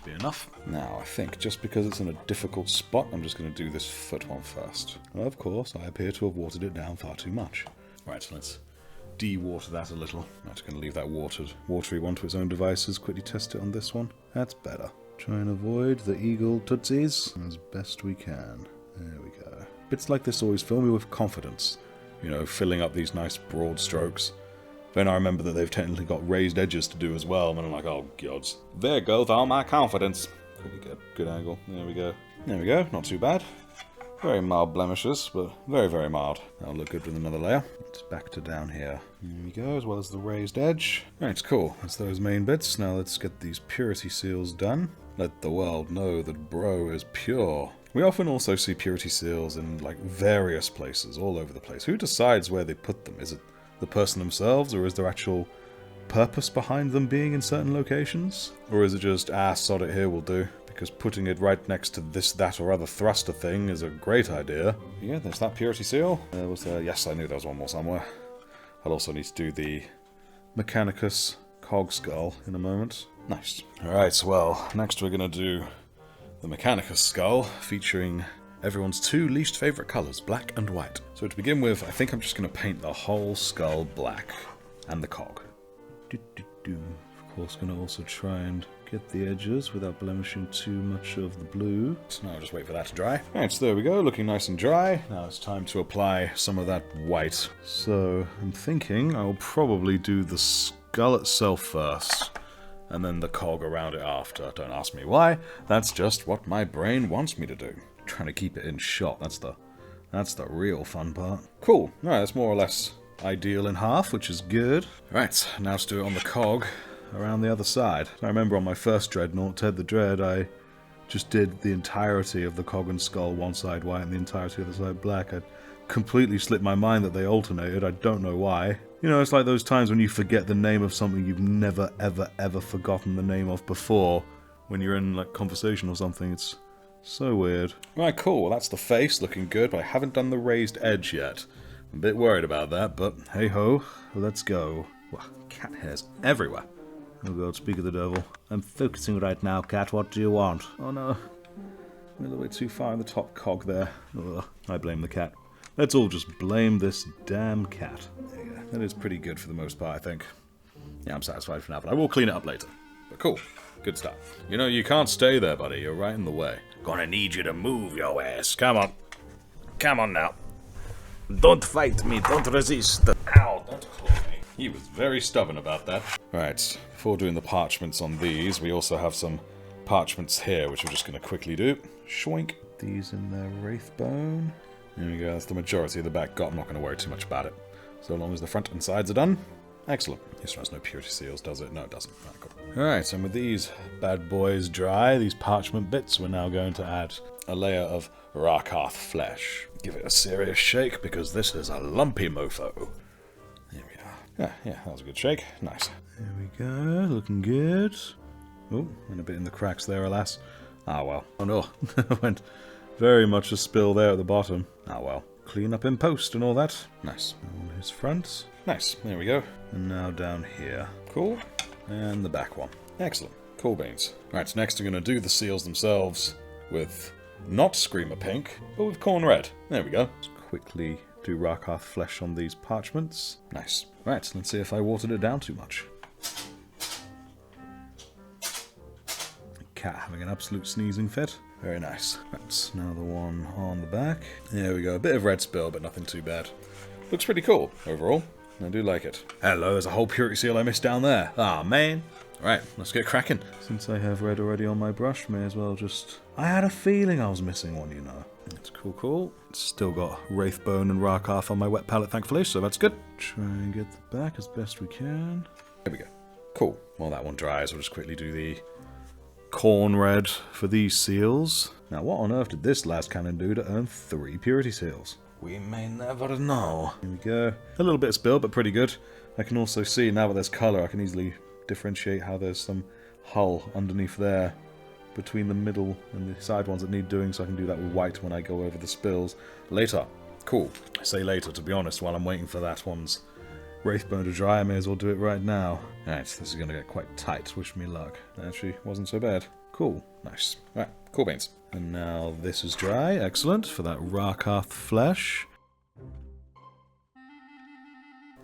be enough. Now, I think just because it's in a difficult spot, I'm just going to do this foot one first. Of course, I appear to have watered it down far too much. Right, so let's de-water that a little. I'm just going to leave that watery one to its own devices. Quickly test it on this one. That's better. Try and avoid the eagle tootsies as best we can. There we go. Bits like this always fill me with confidence. You know, filling up these nice broad strokes. Then I remember that they've technically got raised edges to do as well, and I'm like, oh gods. There goes all my confidence. Quickly get a good angle. There we go. There we go, not too bad. Very mild blemishes, but very, very mild. That'll look good with another layer. It's back to down here. There we go, as well as the raised edge. Right, cool. That's those main bits. Now let's get these purity seals done. Let the world know that bro is pure. We often also see purity seals in, like, various places, all over the place. Who decides where they put them? Is it the person themselves, or is there actual purpose behind them being in certain locations? Or is it just, sod it, here will do? Because putting it right next to this, that, or other thruster thing is a great idea. Yeah, there's that purity seal. Yes, I knew there was one more somewhere. I'll also need to do the Mechanicus cog skull in a moment. Nice. Alright, well, next we're going to do the Mechanicus skull, featuring everyone's two least favourite colours, black and white. So to begin with, I think I'm just going to paint the whole skull black. And the cog. Of course, going to also try and get the edges without blemishing too much of the blue. So now I'll just wait for that to dry. Alright, so there we go, looking nice and dry. Now it's time to apply some of that white. So I'm thinking I'll probably do the skull itself first, and then the cog around it after. Don't ask me why, that's just what my brain wants me to do. Trying to keep it in shot, that's the real fun part. Cool, alright, that's more or less ideal in half, which is good. Right, now let's do it on the cog around the other side. I remember on my first Dreadnought, Ted the Dread, I just did the entirety of the cog and skull one side white and the entirety of the side black. I'd completely slipped my mind that they alternated, I don't know why. You know, it's like those times when you forget the name of something you've never, ever, ever forgotten the name of before. When you're in, like, conversation or something, it's so weird. Right, cool, well that's the face, looking good, but I haven't done the raised edge yet. I'm a bit worried about that, but hey-ho, let's go. Wow, cat hairs everywhere. Oh god, speak of the devil. I'm focusing right now, cat, what do you want? Oh no, I'm a little bit too far in the top cog there. Ugh, I blame the cat. Let's all just blame this damn cat. There you go. That is pretty good for the most part, I think. Yeah, I'm satisfied for now, but I will clean it up later. But cool, good stuff. You know, you can't stay there, buddy, you're right in the way. Gonna need you to move your ass, come on. Come on now. Don't fight me, don't resist. Ow, don't claw me. He was very stubborn about that. Right, before doing the parchments on these, we also have some parchments here, which we're just going to quickly do. Shwink. These in their wraithbone. There we go, that's the majority of the back got. I'm not going to worry too much about it. So long as the front and sides are done. Excellent. This one has no purity seals, does it? No, it doesn't. Right, cool. Alright, and with these bad boys dry, these parchment bits, we're now going to add a layer of Rakarth flesh. Give it a serious shake, because this is a lumpy mofo. There we are. Yeah, that was a good shake. Nice. There we go, looking good. Oh, and a bit in the cracks there, alas. Ah, well. Oh no, went very much a spill there at the bottom. Ah, well. Clean up in post and all that. Nice. On his front. Nice, there we go. And now down here. Cool. And the back one. Excellent. Cool beans. Right, next we're going to do the seals themselves with not Screamer Pink, but with Corn Red. There we go. Let's quickly do Rakarth flesh on these parchments. Nice. Right, let's see if I watered it down too much. The cat having an absolute sneezing fit. Very nice. Right, now the one on the back. There we go. A bit of red spill, but nothing too bad. Looks pretty cool, overall. I do like it. Hello, there's a whole purity seal I missed down there. Ah, man. Right, let's get cracking. Since I have red already on my brush, may as well just... I had a feeling I was missing one, you know. That's cool, cool. Still got Wraithbone and Rakarth on my wet palette, thankfully, so that's good. Try and get the back as best we can. There we go. Cool. While that one dries, we'll just quickly do the Corn Red for these seals. Now, what on earth did this last cannon do to earn 3 purity seals? We may never know. Here we go. A little bit of spill, but pretty good. I can also see, now that there's colour, I can easily differentiate how there's some hull underneath there between the middle and the side ones that need doing, so I can do that with white when I go over the spills later. Cool. I say later, to be honest, while I'm waiting for that one's Wraithbone to dry, I may as well do it right now. Alright, this is going to get quite tight. Wish me luck. Actually, wasn't so bad. Cool. Nice. Right, cool beans. And now this is dry. Excellent. For that Rakarth flesh.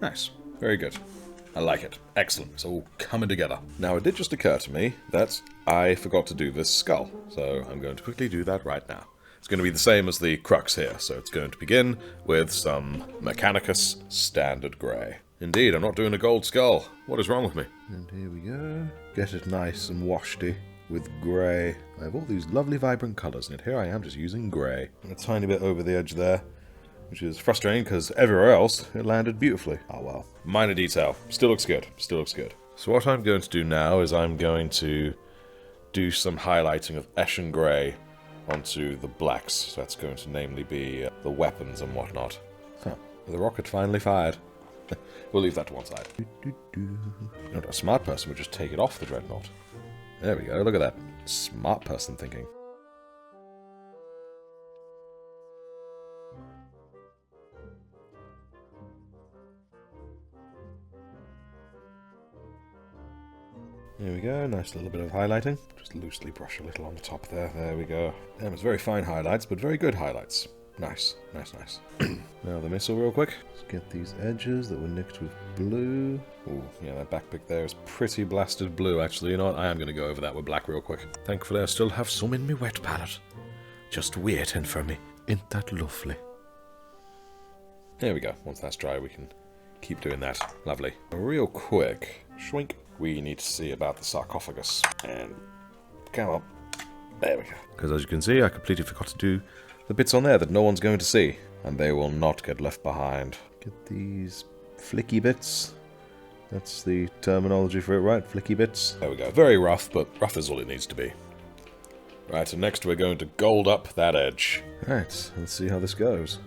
Nice. Very good. I like it. Excellent. It's all coming together. Now, it did just occur to me that I forgot to do this skull. So I'm going to quickly do that right now. It's going to be the same as the crux here. So it's going to begin with some Mechanicus Standard Grey. Indeed, I'm not doing a gold skull. What is wrong with me? And here we go. Get it nice and washy with grey. I have all these lovely vibrant colours in it. Here I am just using grey. And a tiny bit over the edge there, which is frustrating because everywhere else it landed beautifully. Oh well. Minor detail. Still looks good. Still looks good. So what I'm going to do now is I'm going to do some highlighting of Eshin Grey onto the blacks. So that's going to namely be the weapons and whatnot. Huh. The rocket finally fired. We'll leave that to one side. You know, a smart person would just take it off the Dreadnought. There we go, look at that. Smart person thinking. There we go, nice little bit of highlighting. Just loosely brush a little on the top there. There we go. Them was very fine highlights, but very good highlights. Nice, nice, nice. Now the missile real quick. Let's get these edges that were nicked with blue. Ooh, yeah, that back pick there is pretty blasted blue, actually. You know what? I am going to go over that with black real quick. Thankfully, I still have some in my wet palette. Just waiting for me. Ain't that lovely? There we go. Once that's dry, we can keep doing that. Lovely. Real quick. Schwink. We need to see about the sarcophagus. And come on. There we go. Because as you can see, I completely forgot to do the bits on there that no one's going to see, and they will not get left behind. Get these flicky bits. That's the terminology for it, right? Flicky bits. There we go. Very rough, but rough is all it needs to be. Right, and next we're going to gold up that edge. Right, let's see how this goes.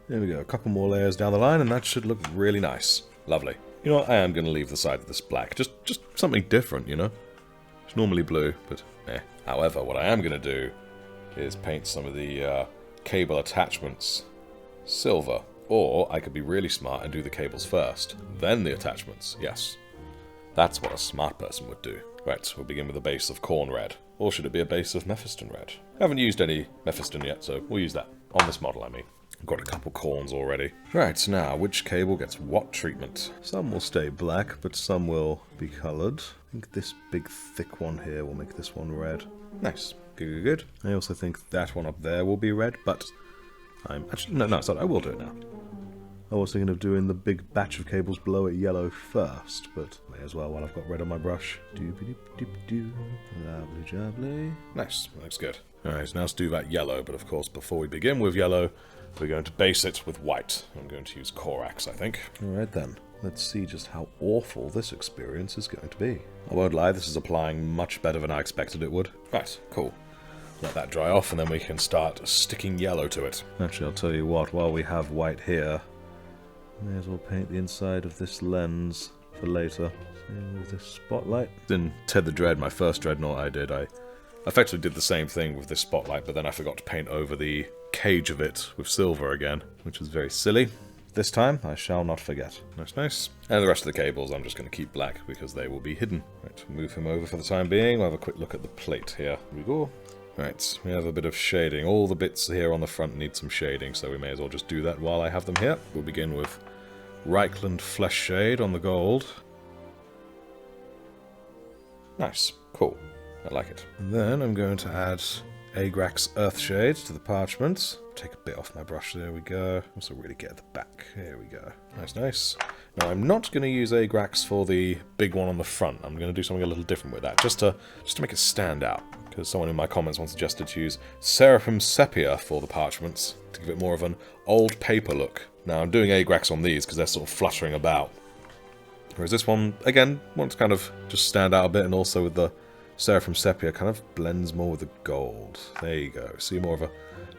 There we go, a couple more layers down the line, and that should look really nice. Lovely. You know what, I am going to leave the side of this black. Just something different, you know? It's normally blue, but eh. However, what I am going to do is paint some of the cable attachments silver. Or I could be really smart and do the cables first, then the attachments. Yes. That's what a smart person would do. Right, we'll begin with a base of corn red. Or should it be a base of Mephiston red? I haven't used any Mephiston yet, so we'll use that. On this model, I mean. I've got a couple corns already. Right, now, which cable gets what treatment? Some will stay black, but some will be coloured. I think this big thick one here will make this one red. Nice. Good, good, good. I also think that one up there will be red, but I'm actually... No, sorry, I will do it now. I was thinking of doing the big batch of cables below it yellow first, but may as well while I've got red on my brush. Doop-a-doop-doop-doo. Lovely jubbly. Nice, that looks good. Alright, now let's do that yellow, but of course before we begin with yellow, we're going to base it with white. I'm going to use Corax, I think. Alright then, let's see just how awful this experience is going to be. I won't lie, this is applying much better than I expected it would. Right, cool. Let that dry off and then we can start sticking yellow to it. Actually, I'll tell you what, while we have white here, may as well paint the inside of this lens for later. Same with this spotlight. In Ted the Dread, my first Dreadnought I did, I effectively did the same thing with this spotlight, but then I forgot to paint over the cage of it with silver again, which was very silly. This time, I shall not forget. Nice, nice. And the rest of the cables I'm just going to keep black because they will be hidden. Right, move him over for the time being. We'll have a quick look at the plate here. Here we go. Right, we have a bit of shading. All the bits here on the front need some shading, so we may as well just do that while I have them here. We'll begin with Reichland Flesh Shade on the gold. Nice, cool. I like it. And then I'm going to add Agrax Earthshade to the parchment. Take a bit off my brush, there we go. Also really get at the back, there we go. Nice, nice. Now I'm not going to use Agrax for the big one on the front. I'm going to do something a little different with that, just to make it stand out. Because someone in my comments once suggested to use Seraphim Sepia for the parchments, to give it more of an old paper look. Now I'm doing Agrax on these because they're sort of fluttering about. Whereas this one, again, wants to kind of just stand out a bit, and also with the Seraphim Sepia kind of blends more with the gold. There you go. See more of a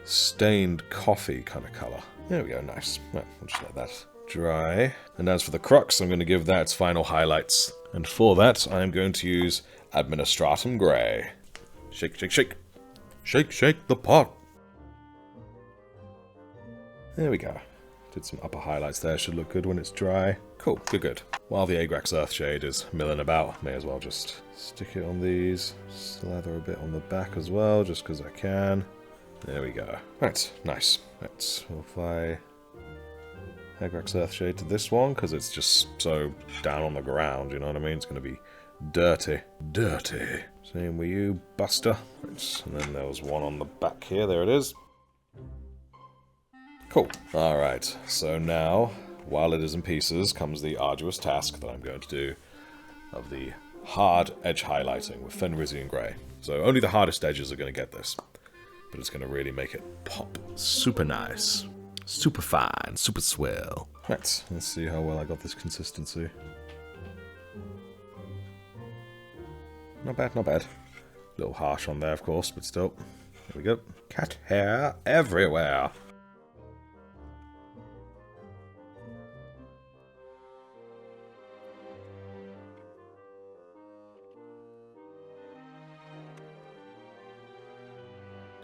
stained coffee kind of colour. There we go, nice. Right, we'll just let that dry. And as for the crux, I'm going to give that its final highlights. And for that, I'm going to use Administratum Grey. Shake, shake, shake. Shake, shake the pot. There we go. Did some upper highlights there. Should look good when it's dry. Cool, good, good. While the Agrax Earthshade is milling about, may as well just stick it on these. Slather a bit on the back as well, just because I can. There we go. Right, nice. Let's apply Agrax Earthshade to this one, because it's just so down on the ground, you know what I mean? It's going to be dirty. Dirty. Same with you, Buster. Right, and then there was one on the back here. There it is. Cool. Alright, so now, while it is in pieces, comes the arduous task that I'm going to do of the hard edge highlighting with Fenrisian Grey. So only the hardest edges are going to get this. But it's going to really make it pop. Super nice. Super fine. Super swell. Right, let's see how well I got this consistency. Not bad, not bad. A little harsh on there, of course, but still. There we go. Cat hair everywhere.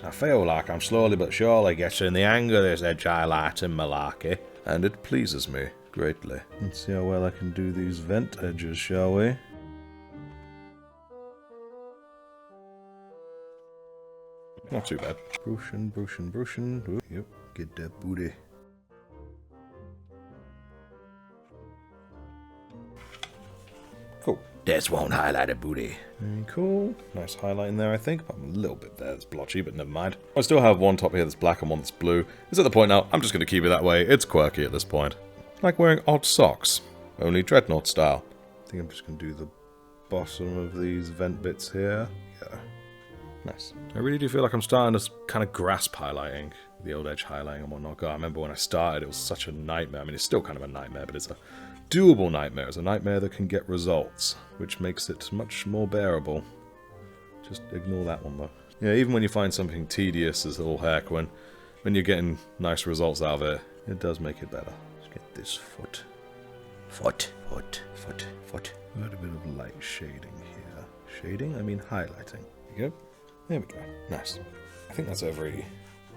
I feel like I'm slowly but surely getting the hang of this edge highlighting malarkey, and it pleases me greatly. Let's see how well I can do these vent edges, shall we? Not too bad. Brushing, brushing, brushing. Ooh, yep, get that booty. Cool. That's one highlighted booty. Very cool. Nice highlight in there, I think. A little bit there that's blotchy, but never mind. I still have one top here that's black and one that's blue. It's at the point now, I'm just going to keep it that way. It's quirky at this point. Like wearing odd socks. Only Dreadnought style. I think I'm just going to do the bottom of these vent bits here. Yeah. Nice. I really do feel like I'm starting to kind of grasp highlighting. The old edge highlighting and whatnot. God, I remember when I started, it was such a nightmare. I mean, it's still kind of a nightmare, but it's a doable nightmare. It's a nightmare that can get results, which makes it much more bearable. Just ignore that one, though. Yeah, even when you find something tedious as all heck, when you're getting nice results out of it, it does make it better. Let's get this foot. Foot. Foot. Foot. Foot. Got a bit of light shading here. Shading? I mean highlighting. There you go. There we go. Nice. I think that's every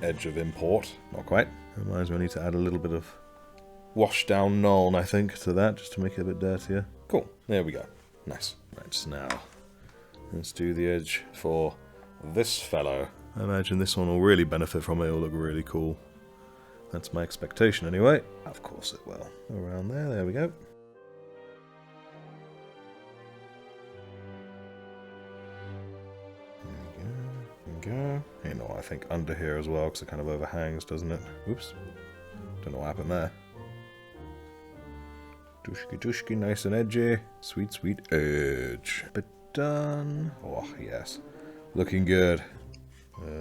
edge of import. Not quite. Otherwise, we need to add a little bit of wash down Nuln, I think, to that, just to make it a bit dirtier. Cool. There we go. Nice. Right, so now let's do the edge for this fellow. I imagine this one will really benefit from it. It'll look really cool. That's my expectation anyway. Of course it will. Around there. There we go. Go. You know, I think under here as well, because it kind of overhangs, doesn't it? Oops. Don't know what happened there. Dushki dushki, nice and edgy. Sweet, sweet edge. Bit done. Oh, yes. Looking good.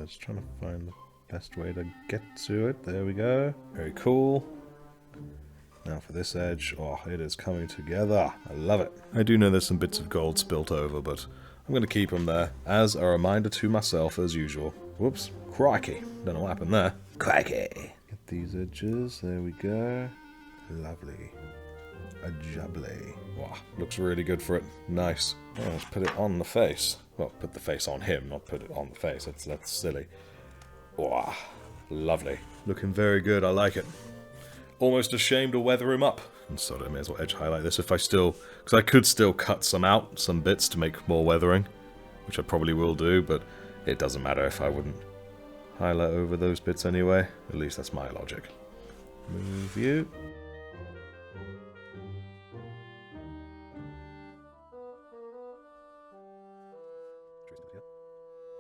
Just trying to find the best way to get to it. There we go. Very cool. Now for this edge. Oh, it is coming together. I love it. I do know there's some bits of gold spilt over, but I'm going to keep them there as a reminder to myself as usual. Whoops. Crikey. Don't know what happened there. Crikey. Get these edges. There we go. Lovely. A jubbly. Wow. Looks really good for it. Nice. Oh, let's put it on the face. Well, put the face on him, not put it on the face. That's silly. Wow. Lovely. Looking very good. I like it. Almost ashamed to weather him up. And so I may as well edge highlight this if I still... Because I could still cut some bits to make more weathering. Which I probably will do, but it doesn't matter if I wouldn't highlight over those bits anyway. At least that's my logic. Move you.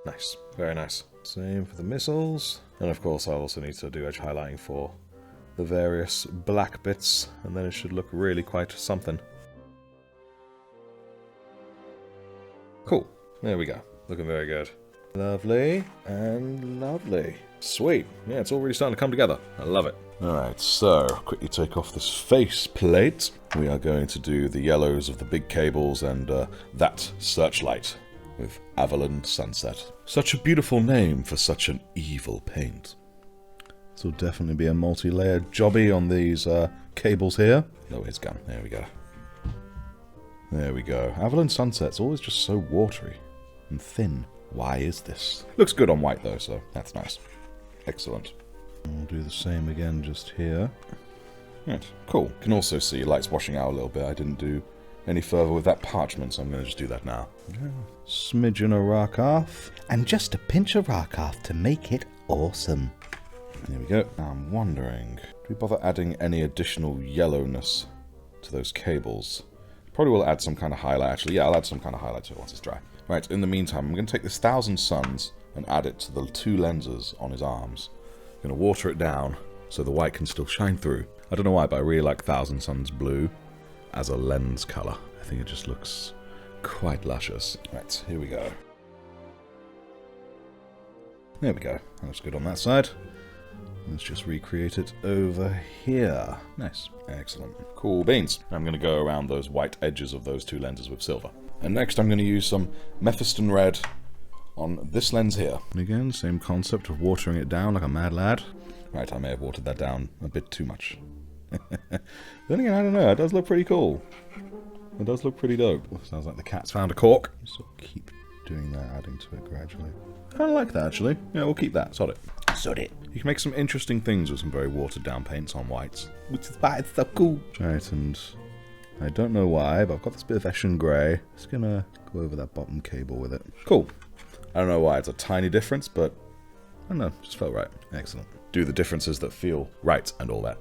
Nice. Very nice. Same for the missiles. And of course I'll also need to do edge highlighting for the various black bits, and then it should look really quite something. Cool. There we go. Looking very good. Lovely and lovely. Sweet. Yeah, it's all really starting to come together. I love it. Alright, so quickly take off this face plate. We are going to do the yellows of the big cables and that searchlight with Avalon Sunset. Such a beautiful name for such an evil paint. This will definitely be a multi-layered jobby on these cables here. Lower his gun. There we go. There we go. Avalon Sunset's always just so watery and thin. Why is this? Looks good on white though, so that's nice. Excellent. I'll do the same again just here. Right, cool. Can also see light's washing out a little bit. I didn't do any further with that parchment, so I'm going to just do that now. Smidgen of rock off. And just a pinch of rock off to make it awesome. There we go. Now I'm wondering, do we bother adding any additional yellowness to those cables? Probably will add some kind of highlight, actually. Yeah, I'll add some kind of highlight to it once it's dry. Right, in the meantime, I'm going to take this 1,000 Suns and add it to the 2 lenses on his arms. I'm going to water it down so the white can still shine through. I don't know why, but I really like 1,000 Suns blue as a lens colour. I think it just looks quite luscious. Right, here we go. There we go. That looks good on that side. Let's just recreate it over here. Nice. Excellent. Cool beans. I'm going to go around those white edges of those 2 lenses with silver. And next I'm going to use some Mephiston red on this lens here. And again, same concept of watering it down like a mad lad. Right, I may have watered that down a bit too much. Then again, I don't know, it does look pretty cool. It does look pretty dope. Sounds like the cat's found a cork. So keep doing that, adding to it gradually. I don't like that, actually. Yeah, we'll keep that. Sod it. Sod it. You can make some interesting things with some very watered down paints on whites. Which is why it's so cool. Right, and I don't know why, but I've got this bit of Eshin Grey. Just gonna go over that bottom cable with it. Cool. I don't know why it's a tiny difference, but I don't know, just felt right. Excellent. Do the differences that feel right and all that.